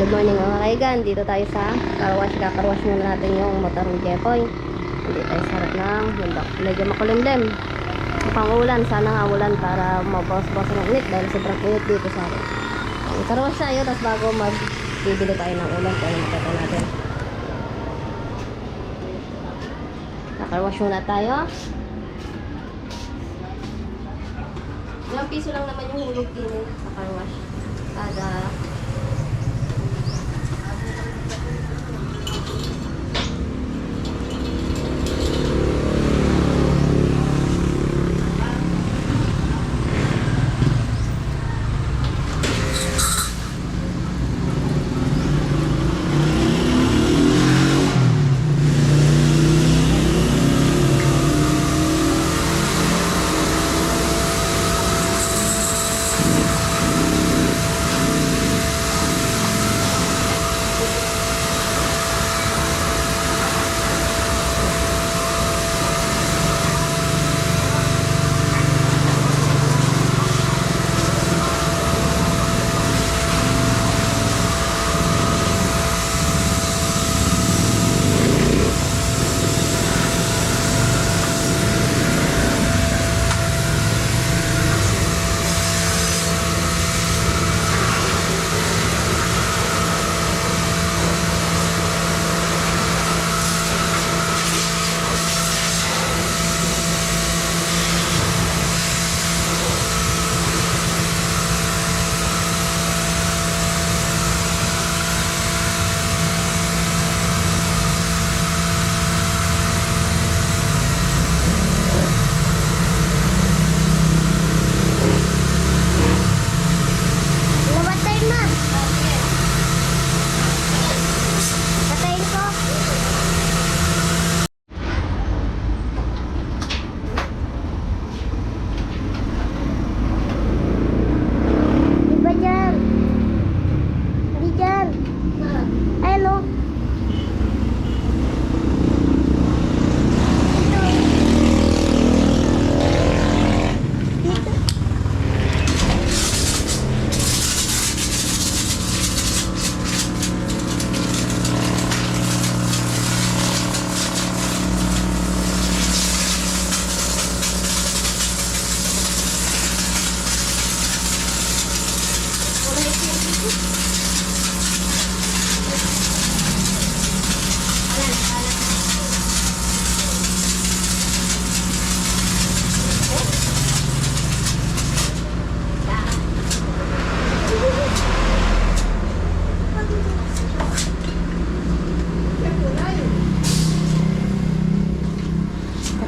Good morning mga kaigan. Dito tayo sa car wash. Kakarwash muna natin yung motor ni Jepoy. Hindi tayo sa harap ng bundok. Medyo makulimlim. Mukhang ulan. Sana nga ulan para mabawas-bawas ng init dahil sobrang init dito sa akin. Car wash tayo tapos bago magbibili tayo ng ulan kung ano makita natin. Car wash muna tayo. Ilang piso lang naman yung hulog din sa car wash. Kada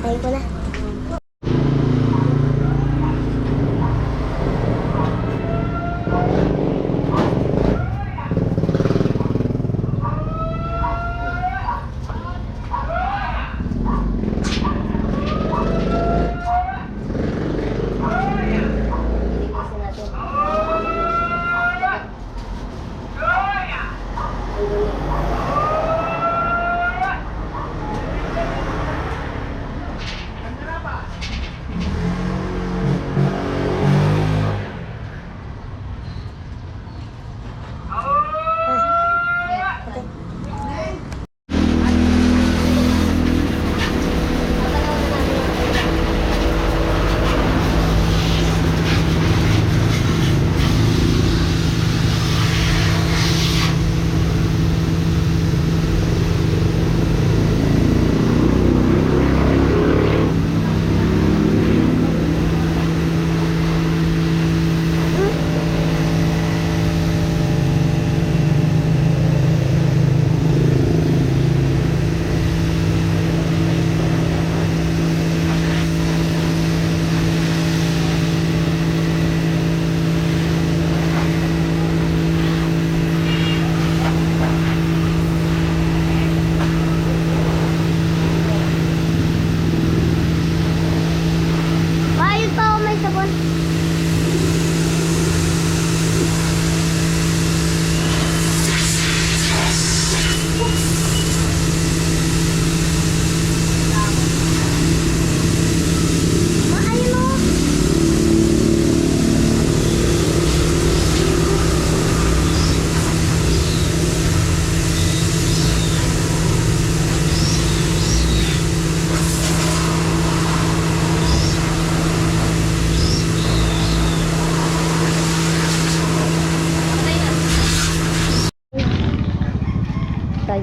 patayin ko na.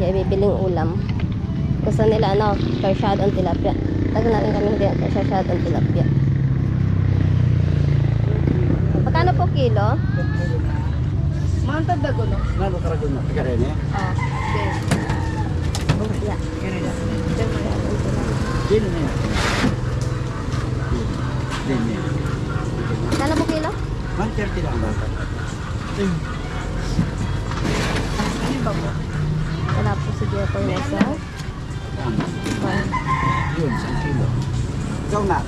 Diyan bibiling ulam. Gusto nila ano, persyadong tilapia. Tagal natin kami hindi persyadong tilapia. Magkano po kilo? Mantag dago no? Nano karagon na tigare ne? Ah, okay. Yeah. Din ne. Din ne. Magkano po kilo? 130 lang dapat. Ano ba po? Wala po si Jepoy na isa. Yun, 1 kilo. Ikaw na.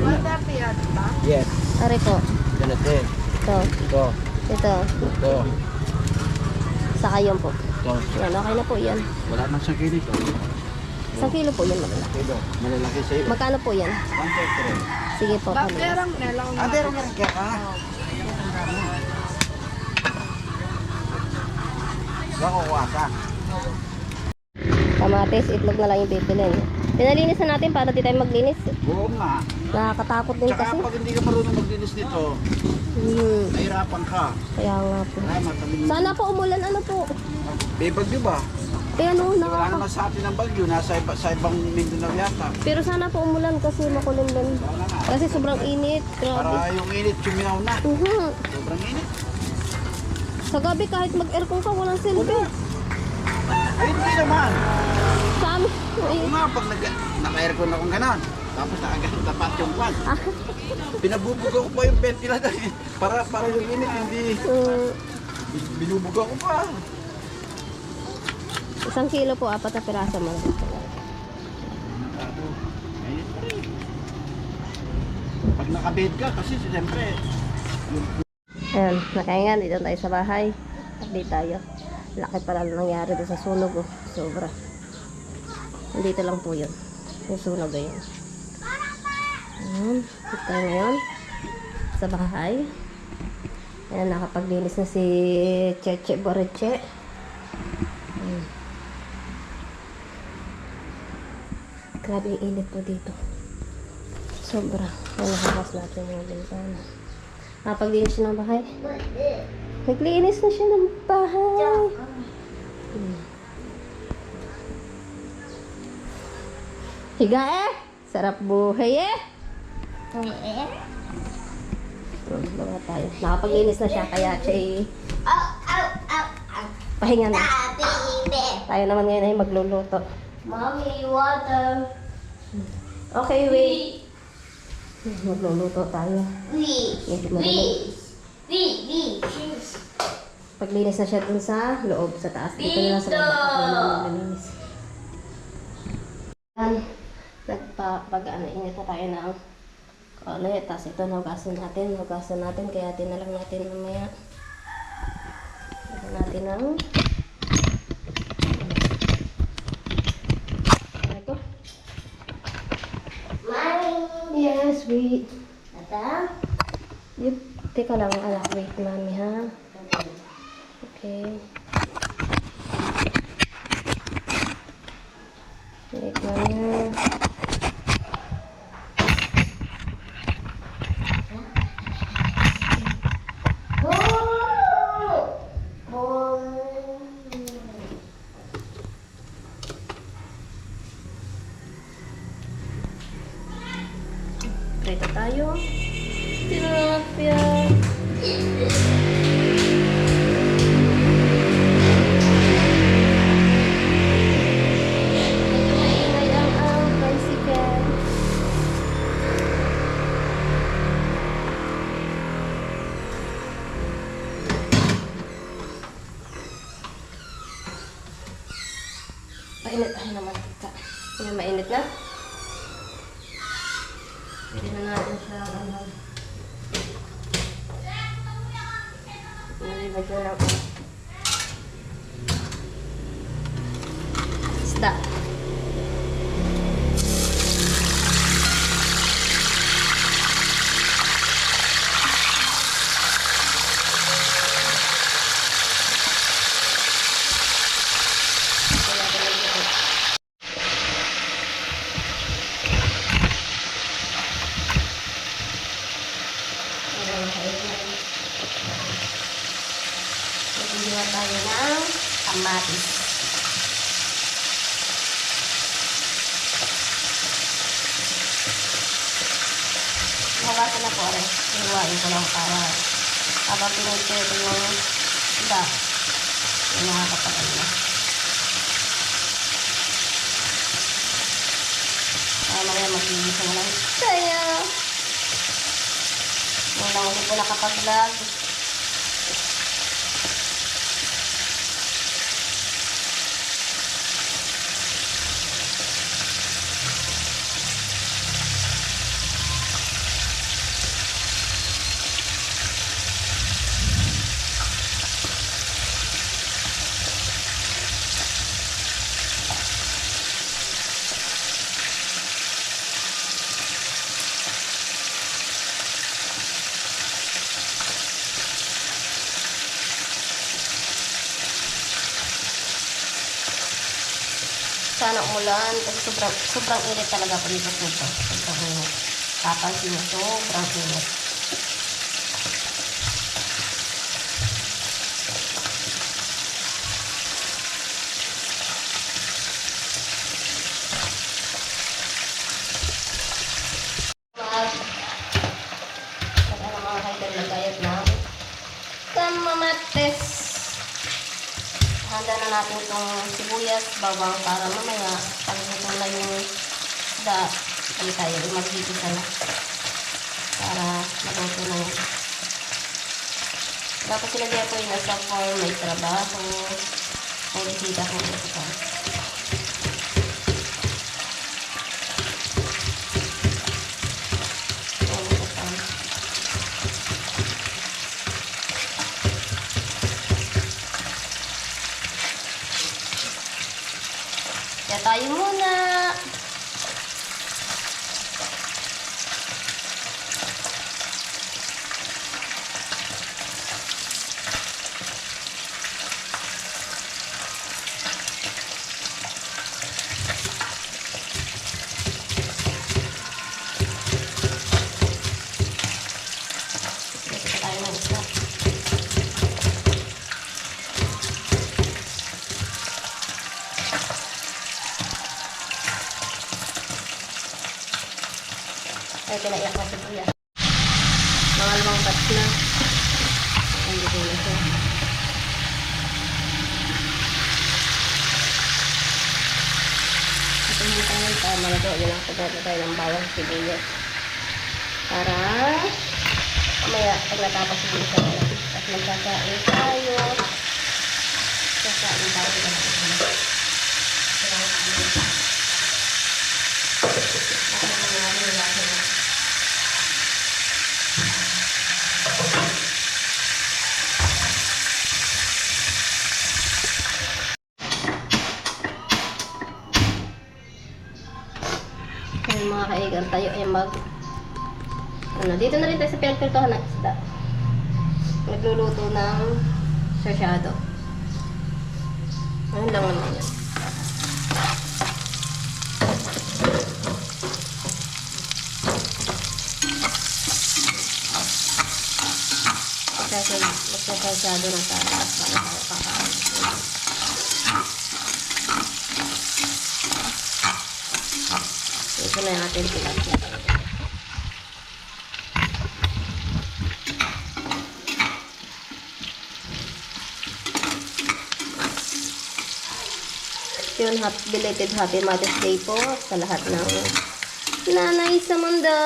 Mantag yan ba? Yes. Ari po. Galate. Ito. Ito. Ito. Ito. Saka yun po. Ito. Yan, okay na po yan. Wala nang 1 kilo ito. 1 kilo po yan malalaki. Kilo. Malalaki sa'yo. Magkano po yan? 130. Sige po. kami. Bakterang nelang Ah, pero meron kaya ka. Bako kuwasa. Kamatis, itlog na lang yung bibilin. Pinalinis na natin para di tayo maglinis. Oo nga. Nakakatakot din Tsaka kasi. pag hindi ka marunong maglinis nito, nahirapan ka. Kaya nga po. Ay, matamin. Sana po umulan ano po. May bagyo ba? Kaya ano, Wala nakaka... naman sa atin ang bagyo. Sa ibang Mindanao yata. Pero sana po umulan kasi makulimlim. Wala nga. Kasi sobrang init. Grabe. Para yung init suminaw na. Sobrang init. Sa gabi kahit mag-aircon ka, walang silbi. Wala. Ay, hindi naman. Sa amin. Ako nga, pag naka-aircon akong ganon. Tapos nakaganong tapat yung kwan. Pinabubuga ko pa yung ventilador. para yung init, hindi. Binubuga ko pa. 1 kilo po, 4 na piraso mo. Ayun pa rin. Pag nakabed ka, kasi siyempre, Ayan, nakaingan. Dito tayo sa bahay. Update tayo. Laki pala nangyari doon sa sunog. Oh. Sobra. Dito lang po yun. Yung sunog ayun. Ayan. Dito tayo ngayon. Sa bahay. Ayan, nakapaglinis na si Cheche Boreche. Ayan. Grabe yung init po dito. Sobra. Ayan, nakakas natin yung bintana. Nakapaglinis siya ng bahay. Naglinis na siya ng bahay. Higa eh. Sarap buhay eh. Mga tayo. Nakapaglinis na siya kaya siya pahinga na. Tayo naman ngayon ay magluluto. Mommy, water. Okay, wait. Magluluto tayo. Yes, madali. Paglinis na siya dun sa loob, sa taas. Dito na lang sa baba. Ako na maglinis. Yan. Init na tayo ng ulit. Tapos ito, hugasan natin. Kaya tinalang natin mamaya. Hugasan natin ng ito. Yes, wait. Yep. Teka lang, anak. Wait, mami, ha? Okay. Wait, mami. Prito tayo. Tilapia. Maingay ang tricycle. Mainit tayo naman. Yung mainit na. Pwede na natin siya nalilagyan ng isda. Maghiwa tayo ng kamatis. Hugasan na po rin. Hinuwain ko lang para habang pinagkaya ko yung isda. Yung nakakapagay na. Mamaya mag-ibig na lang tayo. Nung lang ulit po nakapag-vlog. Sana umulan kasi sobrang init talaga po dito. Sobrang init. Kapansin mo, sobrang init. Mga kailan nagayat na kamatis. Handa na natin itong sibuyas, bawang para mamaya pag ito na yung isda ay tayo mag-hipisa na para maluto na yun. Tapos sila dito ay nasa farm, may trabaho, may bisita kung ito pa. Kaya tayo muna. Dito tayo ng isla. Ay, pinaiyak na si Kuya. Mga limang batch na. Ang dito na siya. Ito yung tangan para malago. Yun ang pagkakita tayo ng bawang sibuyas. Para mamaya, pag natapos yung isa na lang. At magsasain tayo. Sasain tayo. Mga kaigan, tayo ay dito na rin tayo sa pinagpiltohan ng isda. Nagluluto ng sasyado. Ano lang naman yan. Magsasasyado ng tatas para tayo kakain. Ito na yung ating tilapia. Yun, belated Happy Mother's Day po sa lahat ng nanay sa mundo.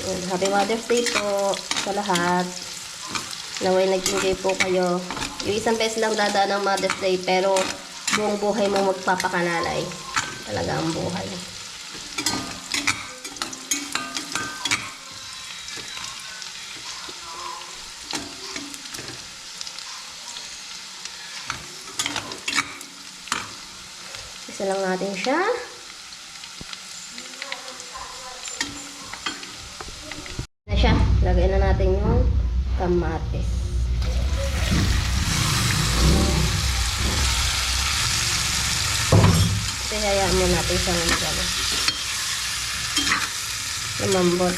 Yun, Happy Mother's Day po sa lahat. Naway nag-enjoy po kayo. Yung isang beses lang dadaan ng Mother's Day pero buong buhay mo magpapakanalay. Talaga ang buhay. Isa lang natin siya. Na siya. Lagay na natin yung kamatis. Hayaan mo natin siya ng lumambot.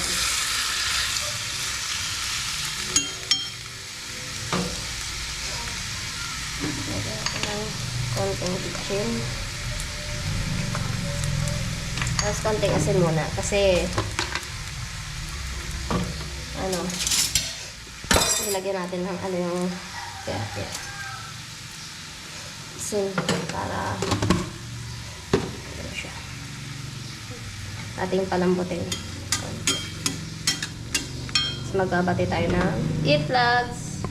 Lagyan natin ng konting bitchin. Tapos konting asin muna. Kasi, ilagyan natin ng yung kaya asin para siya. Ating palambutin. Tapos magbabati tayo ng itlogs.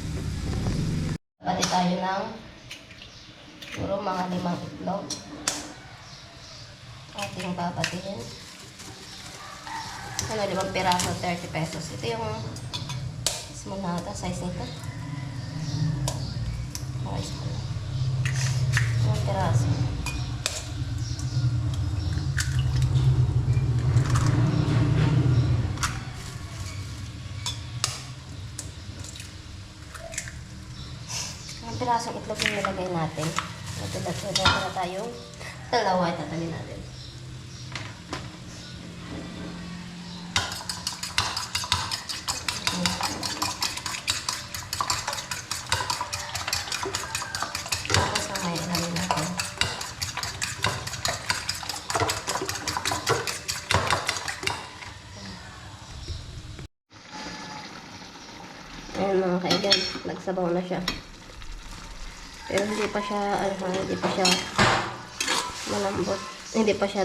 Bati tayo ng puro mga 5 itlog. Ating babatiin. 5 piraso, 30 pesos. Ito yung small na ito, size nito. Okay, small. 5 piraso. Ang pirasong itlog yung nilagay natin. Ito na tayong dalawa. Itatabi natin. Tapos ang ilalim natin. Ayan mga kaigan, nagsabaw na siya. Pero hindi pa siya malambot. Hindi pa siya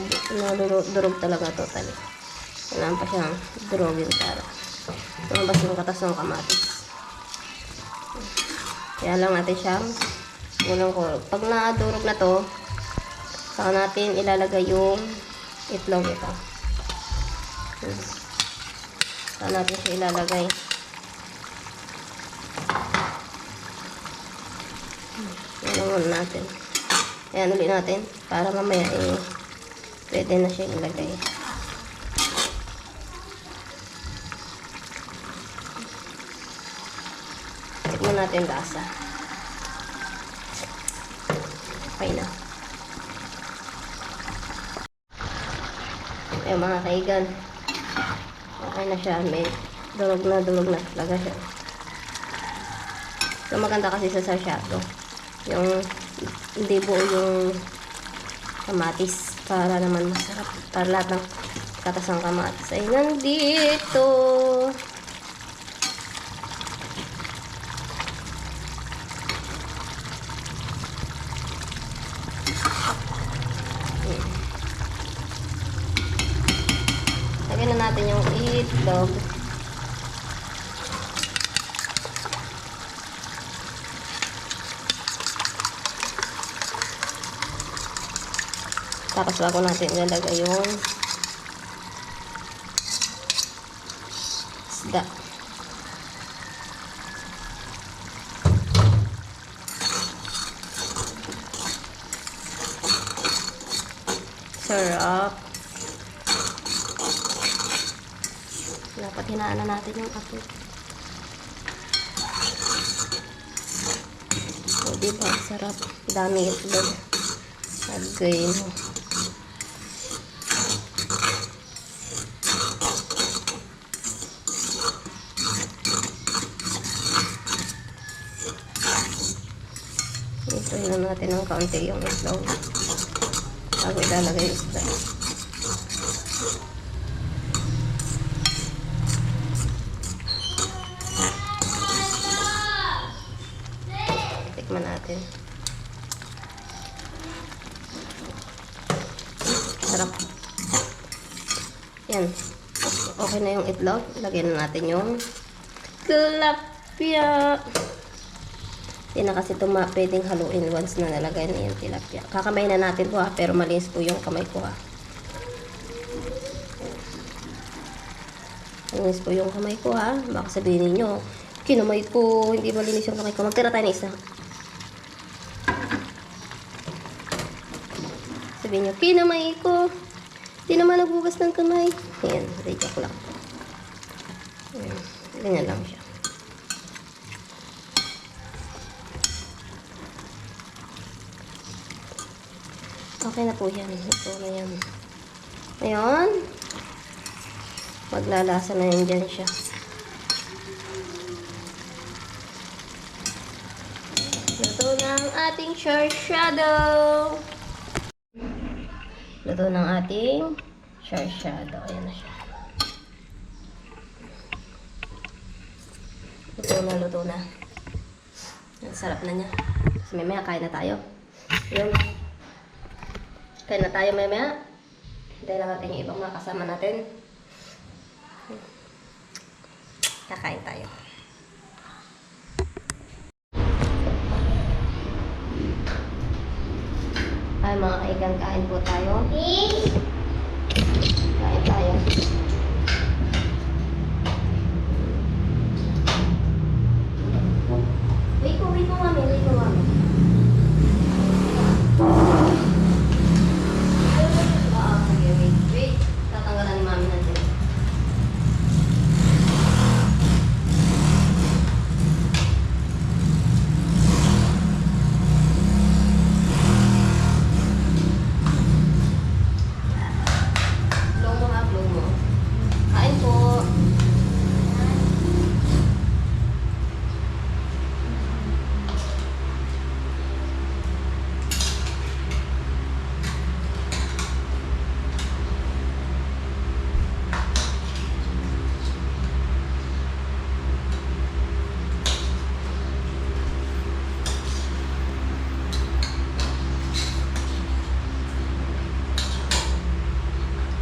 durog talaga totally. Kailangan pa siyang durogin para lumabas yung katas ng kamatis. Kaya lang natin siyang unang kurog. Pag nadurog na to, saka natin ilalagay yung itlog ito. Saka natin siya ilalagay. Yan muna natin. Ayan ulit natin para mamaya pwede na siya ilagay. Tignan natin lasa. Okay na. Ayan mga kaigan. Okay na siya. May durog na talaga siya. So maganda kasi sa sarsyado. Yung hindi buo yung kamatis para naman masarap. Para lahat ng katas ng kamatis ay nandito. Lagyan na natin yung itlog. Tapos bago natin ilalagay yung isda. Sarap. Dapat hinaan na natin yung apoy. O diba, sarap. Dami itlog. Lagay mo. Ito na natin ng kaunti yung itlog. Bago ilalagay yung isda. Tikman natin. Sarap. Yan. Okay na yung itlog. Lagyan na natin yung tilapia. Hindi na kasi ito pwedeng haluin once na nalagay na yung tilapia. Kakamay na natin po ha, pero malinis po yung kamay ko ha. Malinis po yung kamay ko ha. Baka sabihin ninyo, kinamay ko, hindi malinis yung kamay ko. Magtira tayo na isa. Sabihin nyo, kinamay ko. Hindi naman nagbugas ng kamay. Ayan, joke lang. Ayan, ganyan lang siya. Okay na po yan. Ito na yan. Ngayon, maglalasa na yan dyan siya. Ito na yung ating sharshadow. Luto ng ating sharshadow. Ayan na siya. Luto na. Ang sarap na niya. Kasi mamaya kain na tayo. Yun. Kain na tayo mamaya. Dahil lang natin yung ibang mga kasama natin. Kakain tayo. Ay mga kaigan, kain po tayo. Kain tayo. Wait ko mami, Wait. Tatanggalan ni mami natin. Blow mo. Kain po.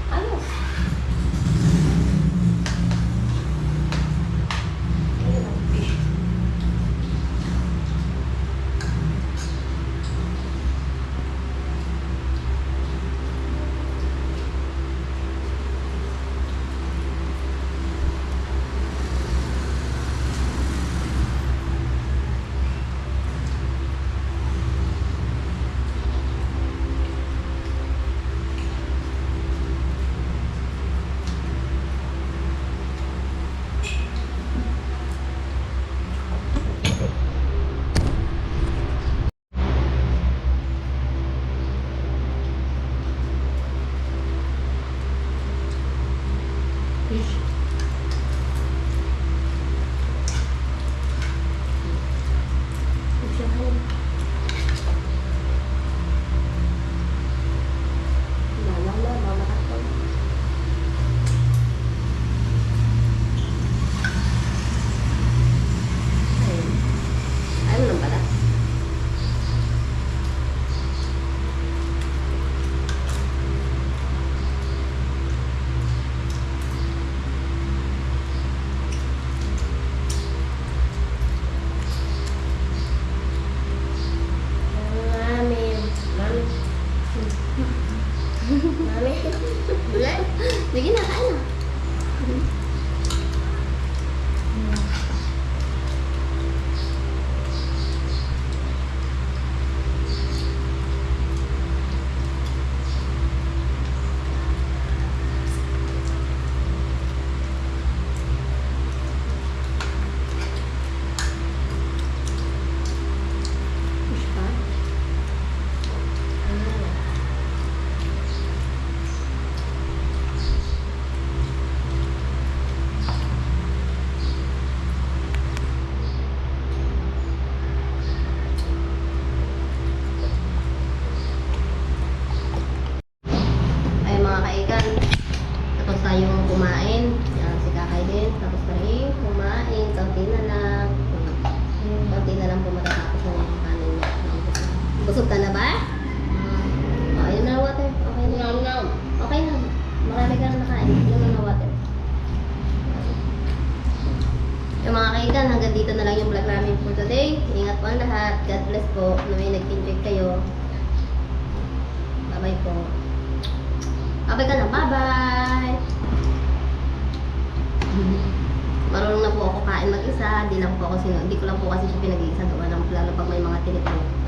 Ayos. Ayun ang fish. Fish. Fish ako. Mama ako. Ayun. Ayun lang pala. Mami. Bulan. Sige na, kain na. Fish pa? Ay mga kaigan, tapos tayong kumain. Yan, si Kakay din. Tapos na rin kumain. Kaunti na lang. Kaunti na lang po matatapos na yung kanin niya. Busog ka na ba? Oh, yun na water. Okay na. Okay na. Marami ka na nakain. Yun na water. Yung mga kaigan, hanggang dito na lang yung vlog namin for today. Ingat po ang lahat. God bless po. Na may nag-enjoy kayo. Bye-bye po. Abay ka na, bye-bye! Marunong na po ako kain mag-isa, hindi ko lang po kasi siya pinag-iisa gawa ng lalo pag may mga tinitong.